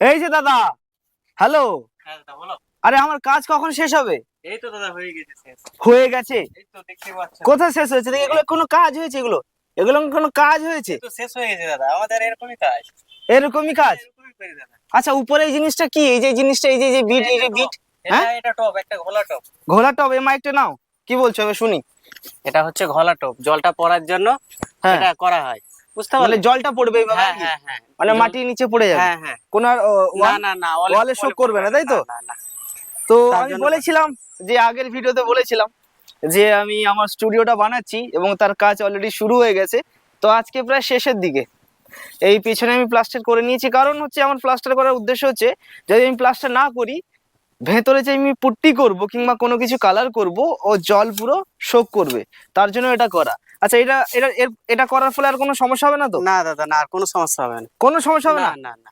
এই যে দাদা, হ্যালো। হ্যাঁ দাদা বলো। আরে আমার কাজ কখন শেষ হবে? এই তো দাদা হয়ে গেছে শেষ। হয়ে গেছে? এই তো দেখতে পাচ্ছেন। কোথায় শেষ হয়েছে? দেখি এগুলো কোনো কাজ হয়েছে? এগুলো এগুলো কোনো কাজ হয়েছে? এই তো শেষ হয়ে গেছে দাদা, আমাদের এরকমই কাজ। এরকমই কাজ? এরকমই করি দাদা। আচ্ছা, উপরে এই জিনিসটা কি? এই যে জিনিসটা, এই যে যে বিট, এই যে বিট। এটা হ্যাঁ, এটা টপ, একটা ঘোলা টপ। ঘোলা টব। এই মাইকটা নাও, কি বলছো আমি শুনি। এটা হচ্ছে ঘোলা টপ, জলটা পড়ার জন্য হ্যাঁ, এটা করা হয়। বুঝতে মানে পারলে? জলটা পড়বে এইভাবে হ্যাঁ আর কি? হ্যাঁ হ্যাঁ। মানে মাটির নিচে পড়ে যাবে? হ্যাঁ হ্যাঁ। কোন আর না না না, ওয়ালে শোক করবে না, তাই তো? না না। তো তার আমি জন্য বলেছিলাম যে আগের ভিডিওতে বলেছিলাম যে আমি আমার স্টুডিওটা বানাচ্ছি এবং তার কাজ অলরেডি শুরু হয়ে গেছে। তো আজকে প্রায় শেষের দিকে। এই পিছনে আমি প্লাস্টার করে নিয়েছি, কারণ হচ্ছে আমার প্লাস্টার করার উদ্দেশ্য হচ্ছে যদি আমি প্লাস্টার না করি, ভেতরে যে আমি পুট্টি করব কিংবা কোনো কিছু কালার করব, ও জল পুরো শোক করবে। তার জন্য এটা করা। আচ্ছা, এটা এটা এটা করার ফলে আর কোনো সমস্যা হবে না তো? না দাদা, না আর কোনো সমস্যা হবে না। কোনো সমস্যা হবে না না? না না।